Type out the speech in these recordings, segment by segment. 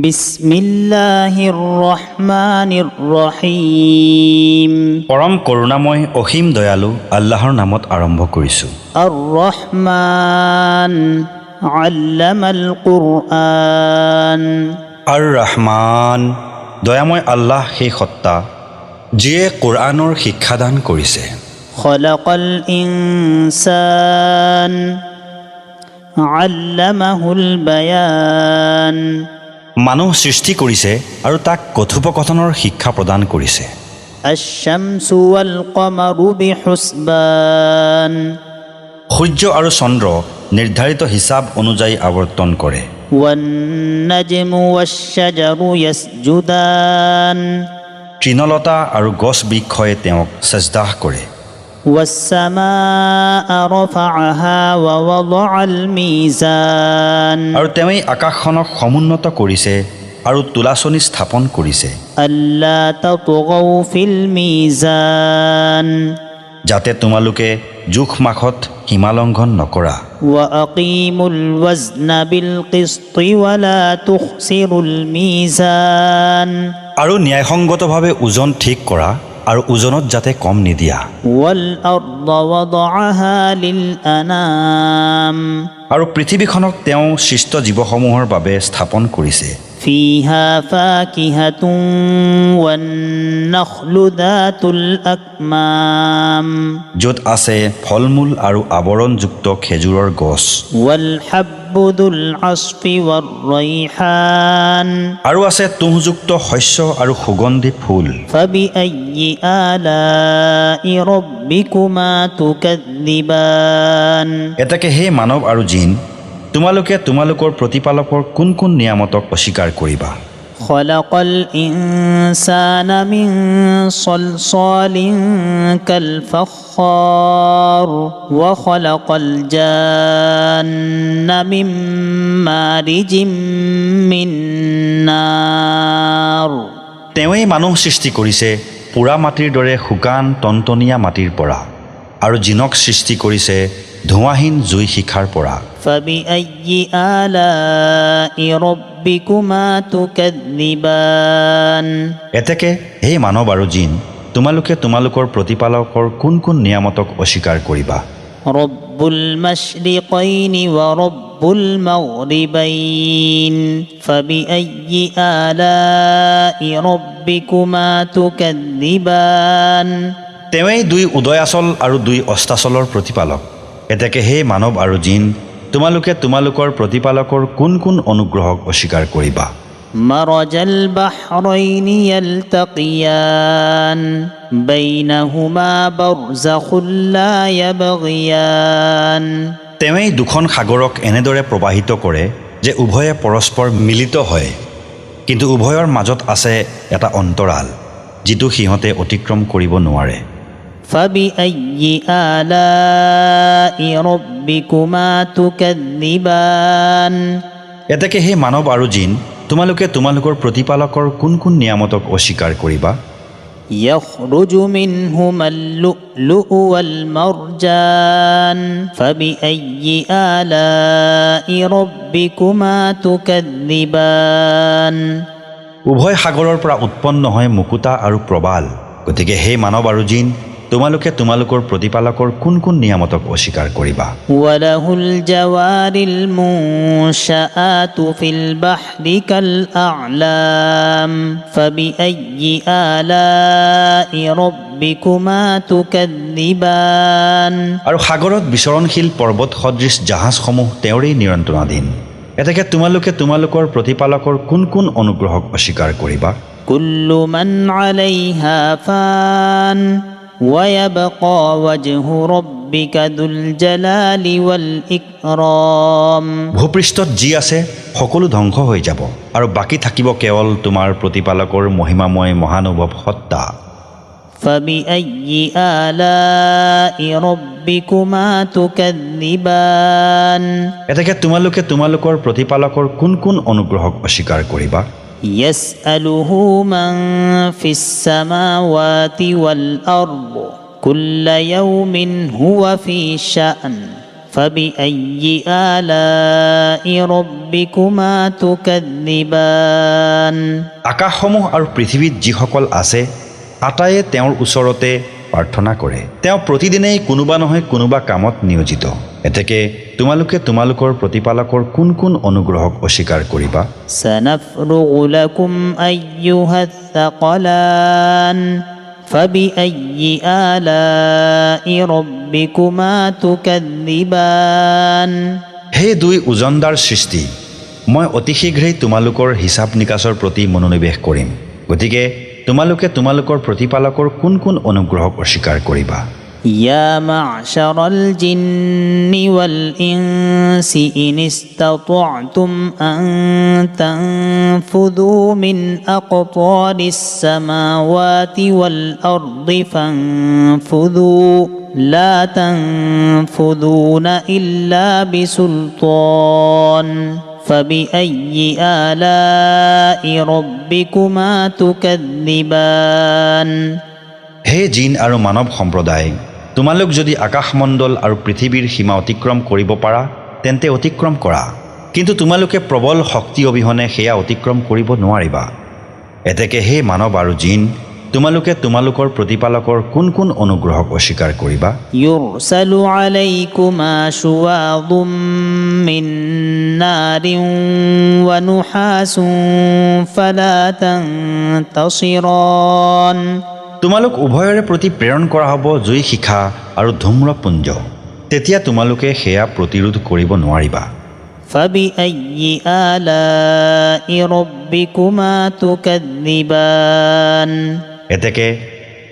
বিসমিল্লাহিৰ ৰহমানিৰ ৰহিম। পৰম কৰুণাময় অসীম দয়ালু আল্লাহৰ নামত আৰম্ভ কৰিছোঁ। আৰ ৰহমান আল্লামাল কুৰআন। আৰ ৰহমান দয়াময় আল্লাহ সেই সত্তা যিয়ে কোৰআনৰ শিক্ষাদান কৰিছে। খলাকাল ইনসান আল্লামাহুল বায়ান। মানুহ সৃষ্টি কৰিছে আৰু তাক কথোপকথনৰ শিক্ষা প্ৰদান কৰিছে। আশ-শামসু ওয়াল কমাৰু বিহুসবান। সূৰ্য আৰু চন্দ্ৰ নিৰ্ধাৰিত হিচাপ অনুযায়ী আৱৰ্তন কৰে। ওয়ান নাজমু ওয়াশ-শাজাৰু ইয়াসজুদান। তৃণলতা আৰু গছ বৃক্ষই তেওঁক চেজদাহ কৰে। ওয়াস-সামাআ ৰাফাআহা ওয়া ওয়াদাআল মিজান। আৰু তেওঁই আকাশখনক সমুন্নত কৰিছে আৰু তুলাচনী স্থাপন কৰিছে, আল্লা তাতগাউ ফিল মিজান। যাতে তোমালোকে জোখ মাখত সীমালংঘন নকৰা। ওয়া আকিমুল ওয়াজনা বিল কিসতি ওয়া লা তুখসিৰুল মিজান। আৰু ন্যায়সংগতভাৱে ওজন ঠিক কৰা আৰু ওজনত যাতে কম নিদিয়া। ওয়াল আৰদা ওয়াদাআহা লিল আনাম। আৰু পৃথিৱীখনক তেওঁ সৃষ্ট জীৱসমূহৰ বাবে স্থাপন কৰিছে। ফিহা ফাকিহাতুন ওয়ান নাখলু যাতুল আকমাম। য'ত আছে ফলমূল আৰু আৱৰণযুক্ত খেজুৰৰ গছ। ওয়াল হাব্বু যুল আসফি ওয়াৰ ৰাইহান। আৰু আছে তুঁহযুক্ত শস্য আৰু সুগন্ধি ফুল। ফাবিআইয়ি আলাই ৰাব্বিকুমা তুকায্যিবান। এতেকে হে মানৱ আৰু জিন, তোমালোকে তোমালোকৰ প্ৰতিপালকৰ কোন কোন নিয়ামতক অস্বীকাৰ কৰিবা। খলাকাল ইনসানা মিন সলসালিন কাল ফাখাৰ ওয়া খলাকাল জান্না মিন মাৰিজিম মিন নাৰ। তেওঁৱেই মানুহ সৃষ্টি কৰিছে পোৰা মাটিৰ দৰে শুকান টনটনীয়া মাটিৰ পৰা, আৰু জিনক সৃষ্টি কৰিছে ধোঁৱাহীন জুই শিখাৰ পৰা। ফাবিআইয়ি আলাই ৰাব্বিকুমা তুকায্যিবান। এতেকে হে মানৱ আৰু জিন, তোমালোকে তোমালোকৰ প্ৰতিপালকৰ কোন কোন নিয়ামতক অস্বীকাৰ কৰিবা। ৰব্বুল মাশৰিকাইনি ওয়া ৰব্বুল মাগৰিবাইন। ফাবিআইয়ি আলাই ৰাব্বিকুমা তুকায্যিবান। তেওঁৱেই দুই উদয়াচল আৰু দুই অস্তাচলৰ প্ৰতিপালক। এতেকে হে মানৱ আৰু জিন, তোমালোকে তোমালোকৰ প্ৰতিপালকৰ কোন কোন অনুগ্ৰহক অস্বীকাৰ কৰিবা। মাৰাজাল বাহৰাইনি ইয়ালতাকিয়ান বাইনাহুমা বাৰযাখুল লা ইয়াবগিয়ান। তেওঁৱেই দুখন সাগৰক এনেদৰে প্ৰবাহিত কৰে যে উভয়ে পৰস্পৰ মিলিত হয়, কিন্তু উভয়ৰ মাজত আছে এটা অন্তৰাল যিটো সিহঁতে অতিক্ৰম কৰিব নোৱাৰে। ফাবিআইয়ি আলাই ৰাব্বিকুমা তুকায্যিবান। এতেকে হে মানৱ আৰু জিন, তোমালোকে তোমালোকৰ প্ৰতিপালকৰ কোন কোন নিয়ামতক অস্বীকাৰ কৰিবা। ইয়াখৰুজু মিনহুমাল লু'লু'উ ওয়াল মাৰজান। ফাবিআইয়ি আলাই ৰাব্বিকুমা তুকায্যিবান। উভয় সাগৰৰ পৰা উৎপন্ন হয় মুকুতা আৰু প্ৰবাল। গতিকে হে মানৱ আৰু জিন, তোমালোকে তোমালোকৰ প্ৰতিপালকৰ কোন কোন নিয়ামতক অস্বীকাৰ কৰিবা। ওয়ালাহুল জাৱাৰিল মুনশাআতু ফিল বাহৰি কাল আ'লাম। ফাবিআইয়ি আলাই ৰাব্বিকুমা তুকায্যিবান। আৰু সাগৰত বিচৰণশীল পৰ্বত সদৃশ জাহাজসমূহ তেওঁৰেই নিয়ন্ত্ৰণাধীন। এতেকে তোমালোকে তোমালোকৰ প্ৰতিপালকৰ কোন কোন অনুগ্ৰহক অস্বীকাৰ কৰিবা। কুল্লু মান আলাইহা ফান ওয়া ইয়াবকা ওয়াজহু ৰাব্বিকা যুল জালালি ওয়াল ইকৰাম। ভূপৃষ্ঠত যি আছে সকলো ধ্বংস হৈ যাব, আৰু বাকী থাকিব কেৱল তোমাৰ প্ৰতিপালকৰ মহিমাময় মহানুভৱ সত্তা। ফাবিআইয়ি আলাই ৰাব্বিকুমা তুকায্যিবান। এতেকে তোমালোকে তোমালোকৰ প্ৰতিপালকৰ কোন কোন অনুগ্ৰহক অস্বীকাৰ কৰিবা। ইয়াসআলুহু মান ফিস সামাওয়াতি ওয়াল আরদ কুল্লা ইয়াউমিন হুয়া ফি শা'n فبأي آلاء ربكما تكذبان আকাশসমূহ আৰু পৃথিৱীত যিসকল আছে আটাইয়ে তেওঁৰ ওচৰতে প্ৰাৰ্থনা কৰে তেওঁ প্ৰতিদিনেই কোনোবা নহয় কোনোবা কামত নিয়োজিত এতেকে তোমালোকে তোমালোকৰ প্ৰতিপালকৰ কোন কোন অনুগ্ৰহক অস্বীকাৰ কৰিবা سنفرغ لكم أيها الثقلان فبأي آلاء ربكما تكذبان হে দুই ওজনদাৰ সৃষ্টি মই অতি শীঘ্ৰেই তোমালোকৰ হিচাপ নিকাচৰ প্ৰতি মনোনিৱেশ কৰিম গতিকে তোমালোকে তোমালোকৰ প্ৰতিপালকৰ কোন কোন অনুগ্ৰহক অস্বীকাৰ কৰিবা يا معشر الجن والإنس إن استطعتم أن تنفذوا من أقطار السماوات والأرض فانفذوا لا تنفذون إلا بسلطان فبأي آلاء ربكما تكذبان হে জিন আৰু মানৱ সম্প্ৰদায় তোমালোক যদি আকাশমণ্ডল আৰু পৃথিৱীৰ সীমা অতিক্ৰম কৰিব পাৰা তেন্তে অতিক্ৰম কৰা কিন্তু তোমালোকে প্ৰবল শক্তি অবিহনে সেয়া অতিক্ৰম কৰিব নোৱাৰিবা এতেকে হে মানৱ আৰু জিন তোমালোকে তোমালোকৰ প্ৰতিপালকৰ কোন কোন অনুগ্ৰহক অস্বীকাৰ কৰিবা يرسل عليكما شواظ من نار ونحاس فلا تنتصران তোমালোক উভয়ৰে প্ৰতি প্ৰেৰণ কৰা হ'ব জুই শিখা আৰু ধূম্ৰপুঞ্জ তেতিয়া তোমালোকে সেয়া প্ৰতিৰোধ কৰিব নোৱাৰিবা فبأي آلاء ربكما تكذبان এতেকে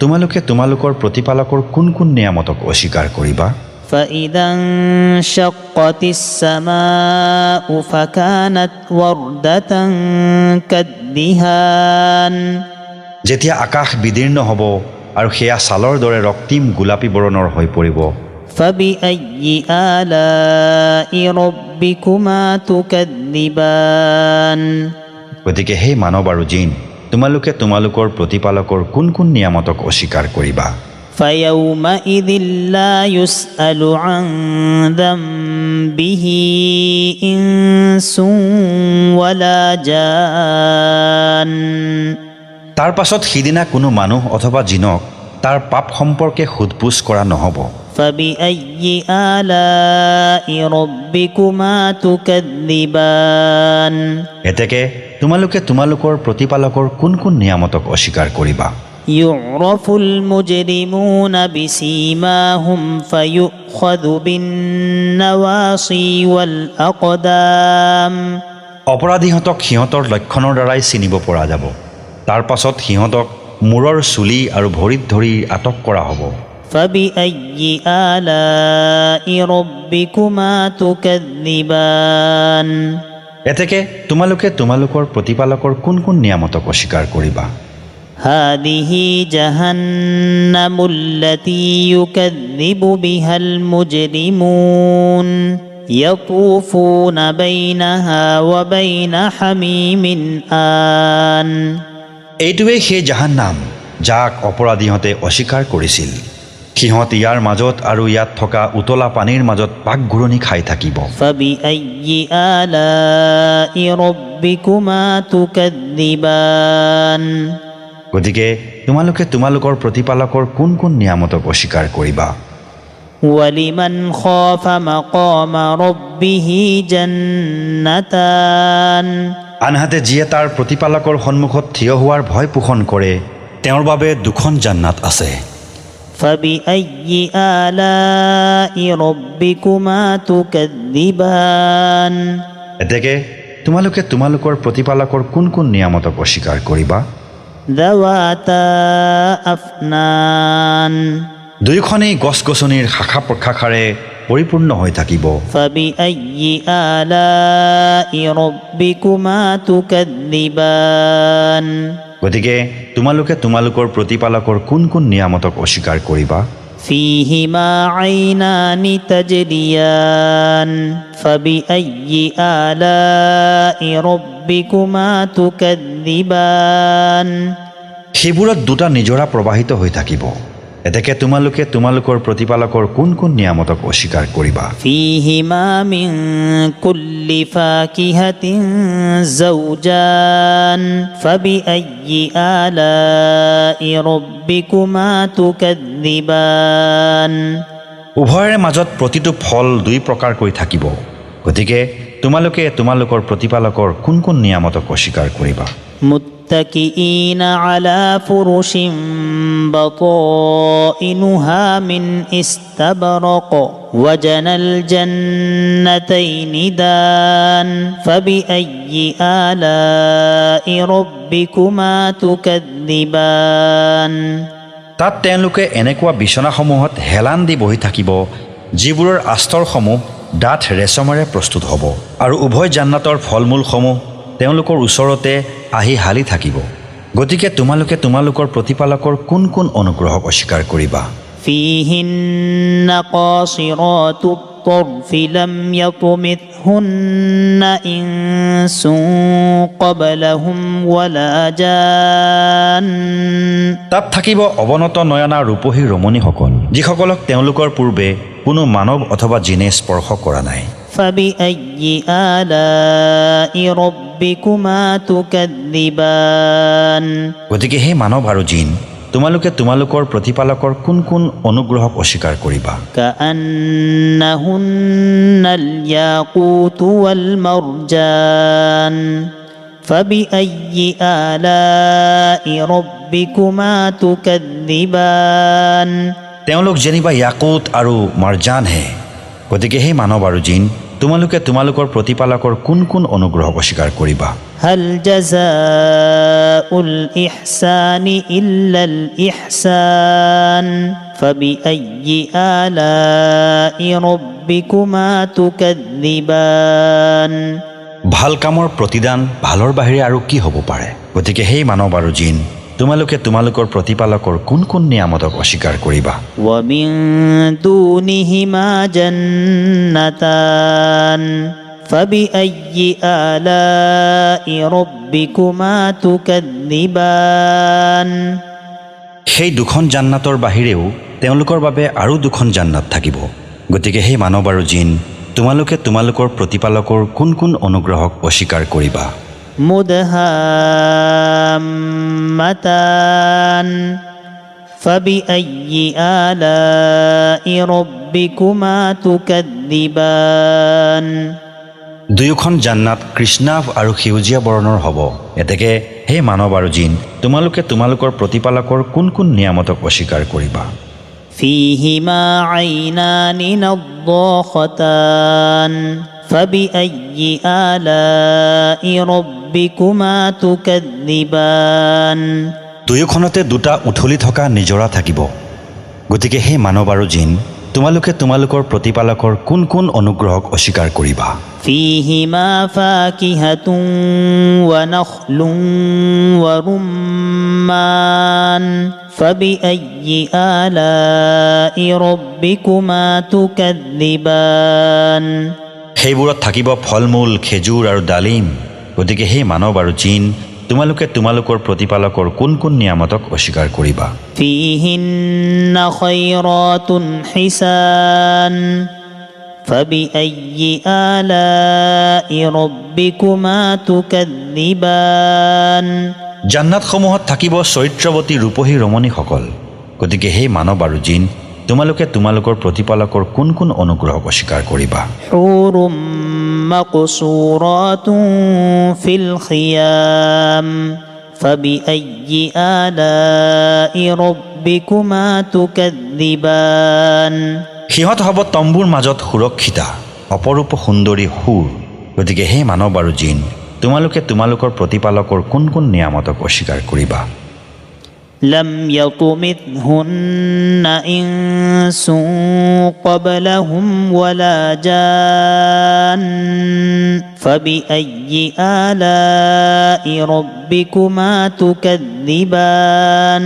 তোমালোকে তোমালোকৰ প্ৰতিপালকৰ কোন কোন নিয়ামতক অস্বীকাৰ কৰিবা فإذا انشقت السماء فكانت وردة كالدهان যেতিয়া আকাশ বিদীৰ্ণ হ'ব আৰু সেয়া ছালৰ দৰে ৰক্তিম গোলাপী বৰণৰ হৈ পৰিব فبأي آلاء ربكما تكذبان গতিকে হে মানৱ আৰু জিন তোমালোকে তোমালোকৰ প্ৰতিপালকৰ কোন কোন নিয়ামতক অস্বীকাৰ কৰিবা فيومئذ لا يسأل عن ذنبه إنس ولا جان তাৰ পাছত সিদিনা কোনো মানুহ অথবা জিনক তাৰ পাপ সম্পৰ্কে সোধপোছ কৰা নহ'ব فبأي آلاء ربكما تكذبان এতেকে তোমালোকে তোমালোকৰ প্ৰতিপালকৰ কোন কোন নিয়ামতক অস্বীকাৰ কৰিবা يعرف المجرمون بسيماهم فيؤخذ بالنواصي والأقدام অপৰাধীহঁতক সিহঁতৰ লক্ষণৰ দ্বাৰাই চিনিব পৰা যাব তাৰ পাছত সিহঁতক মূৰৰ চুলি আৰু ভৰিত ধৰি আটক কৰা হ'ব فبأي آلاء ربكما تكذبان এতেকে তোমালোকে তোমালোকৰ প্ৰতিপালকৰ কোন কোন নিয়ামতক অস্বীকাৰ কৰিবা هذه جهنم التي يكذب بها المجرمون يطوفون بينها وبين حميم آن এইটোৱে সেই জাহান্নাম যাক অপৰাধীহঁতে অস্বীকাৰ কৰিছিল সিহঁত ইয়াৰ মাজত আৰু ইয়াত থকা উতলা পানীৰ মাজত পাকঘূৰণি খাই থাকিব فبأي آلاء ربكما تكذبان গতিকে তোমালোকে তোমালোকৰ প্ৰতিপালকৰ কোন কোন নিয়ামতক অস্বীকাৰ কৰিবা ولمن خاف مقام ربه جنتان আনহাতে যিয়ে তাৰ প্ৰতিপালকৰ সন্মুখত থিয় হোৱাৰ ভয় পোষণ কৰে তেওঁৰ বাবে দুখন জান্নাত আছে فبأي آلاء ربكما تكذبان এতেকে তোমালোকে তোমালোকৰ প্ৰতিপালকৰ কোন কোন নিয়ামতক অস্বীকাৰ কৰিবা ذواتا أفنان দুয়োখনেই গছ-গছনিৰ শাখা প্ৰশাখাৰে পৰিপূৰ্ণ হৈ থাকিব فبأي آلاء ربكما تكذبان গতিকে তোমালোকে তোমালোকৰ প্ৰতিপালকৰ কোন কোন নিয়ামতক অস্বীকাৰ কৰিবা فيهما عينان تجريان فبأي آلاء ربكما تكذبان সেইবোৰত দুটা নিজৰা প্ৰবাহিত হৈ থাকিব এতেকে তোমালোকে তোমালোকৰ প্ৰতিপালকৰ কোন কোন নিয়ামতক অস্বীকাৰ কৰিবা فيهما من كل فاكهة زوجان فبأي آلاء ربكما تكذبان উভয়ৰে মাজত প্ৰতিটো ফল দুই প্ৰকাৰকৈ থাকিব গতিকে তোমালোকে তোমালোকৰ প্ৰতিপালকৰ কোন কোন নিয়ামতক অস্বীকাৰ কৰিবা متكئين على فرش بطائنها من استبرق وجنى الجنتين دان فبأي آلاء ربكما تكذبان তাত তেওঁলোকে এনেকুৱা বিছনাসমূহত হেলান দি বহি থাকিব যিবোৰৰ আস্তৰসমূহ ডাঠ ৰেচমেৰে প্ৰস্তুত হ'ব আৰু উভয় জান্নাতৰ ফলমূলসমূহ তেওঁলোকৰ ওচৰতে আহি হালি থাকিব গতিকে তোমালোকে তোমালোকৰ প্ৰতিপালকৰ কোন কোন অনুগ্ৰহক অস্বীকাৰ কৰিবা فيهن قاصرات الطرف لم يطمثهن إنس قبلهم ولا جان তাত থাকিব অৱনত নয়না ৰূপহী ৰমণীসকল যিসকলক তেওঁলোকৰ পূৰ্বে কোনো মানৱ অথবা জিনে স্পৰ্শ কৰা নাই فبأي آلاء ربكما تكذبان গতিকে হে মানৱ আৰু জিন তোমালোকে তোমালোকৰ প্ৰতিপালকৰ কোন কোন অনুগ্ৰহক অস্বীকাৰ কৰিবা كأنهن الياقوت والمرجان فبأي آلاء ربكما تكذبان তেওঁলোক যেনিবা ইয়াকুত আৰু মাৰজান হে গতিকে হে মানৱ আৰু জিন তোমালোকে তোমালোকৰ প্ৰতিপালকৰ কোন কোন অনুগ্ৰহক অস্বীকাৰ কৰিবা هل جزاء الإحسان إلا الإحسان فبأي آلاء ربكما تكذبان ভাল কামৰ প্ৰতিদান ভালৰ বাহিৰে আৰু কি হ'ব পাৰে গতিকে হে মানৱ আৰু জিন তোমালোকে তোমালোকৰ প্ৰতিপালকৰ কোন কোন নিয়ামতক অস্বীকাৰ কৰিবা ومن دونهما جنتان فبأي آلاء ربكما تكذبان সেই দুখন জান্নাতৰ বাহিৰেও তেওঁলোকৰ বাবে আৰু দুখন জান্নাত থাকিব গতিকে হে মানৱ আৰু জিন তোমালোকে তোমালোকৰ প্ৰতিপালকৰ কোন কোন অনুগ্ৰহক অস্বীকাৰ কৰিবা مدهامتان فبأي آلاء ربكما تكذبان দুয়োখন জান্নাত কৃষ্ণাভ আৰু সেউজীয়া বৰণৰ হ'ব এতেকে হে মানৱ আৰু জিন তোমালোকে তোমালোকৰ প্ৰতিপালকৰ কোন কোন নিয়ামতক অস্বীকাৰ কৰিবা فيهما عينان نضاختان فبأي آلاء ربكما تكذبان দুয়োখনতে দুটা উঠলি থকা নিজৰা থাকিব গতিকে হে মানৱ আৰু জিন তোমালোকে তোমালোকৰ প্ৰতিপালকৰ কোন কোন অনুগ্ৰহক অস্বীকাৰ কৰিবা فيهما فاكهة ونخل ورمان فبأي آلاء ربكما تكذبان সেইবোৰত থাকিব ফলমূল খেজুৰ আৰু ডালিম গতিকে হে মানৱ আৰু জিন তোমালোকে তোমালোকৰ প্ৰতিপালকৰ কোন কোন নিয়ামতক অস্বীকাৰ কৰিবা فيهن خيرات حسان فبأي آلاء ربكما تكذبان জান্নাতসমূহত থাকিব চৰিত্ৰৱতী ৰূপহী ৰমণীসকল গতিকে হে মানৱ আৰু জিন তোমালোকে তোমালোকৰ প্ৰতিপালকৰ কোন কোন অনুগ্ৰহক অস্বীকাৰ কৰিবা حور مقصورات في الخيام فبأي آلاء ربكما تكذبان সিহঁত হ'ব তম্বুৰ মাজত সুৰক্ষিতা অপৰূপ সুন্দৰী হুৰ গতিকে হে মানৱ আৰু জিন তোমালোকে তোমালোকৰ প্ৰতিপালকৰ কোন কোন নিয়ামতক অস্বীকাৰ কৰিবা لم يطمثهن إنس قبلهم ولا جان فبأي آلاء ربكما تكذبان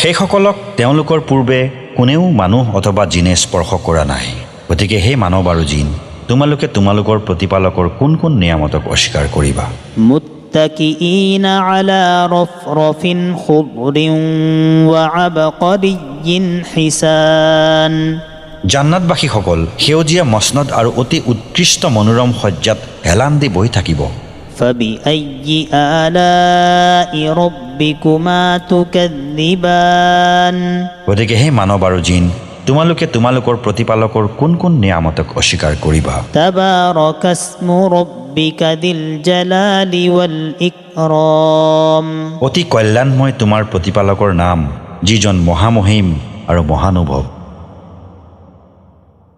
সেইসকলক তেওঁলোকৰ পূৰ্বে কোনেও মানুহ অথবা জিনে স্পৰ্শ কৰা নাই গতিকে হে মানৱ আৰু জিন তোমালোকে তোমালোকৰ প্ৰতিপালকৰ কোন কোন নিয়ামতক অস্বীকাৰ কৰিবা متكئين على رفرف خضر وعبقري حسان জান্নাতবাসীসকল সেউজীয়া মসনদ আৰু অতি উৎকৃষ্ট মনোৰম সজ্জাত হেলান দি বহি থাকিব فبأي آلاء ربكما تكذبان গতিকে হে মানৱ আৰু জিন তোমালোকে তোমালোকৰ প্ৰতিপালকৰ কোন কোন নিয়ামতক অস্বীকাৰ কৰিবা تبارك اسم ربك ذي الجلال والإكرام অতি কল্যাণময় তোমাৰ প্ৰতিপালকৰ নাম যিজন মহামহিম আৰু মহানুভৱ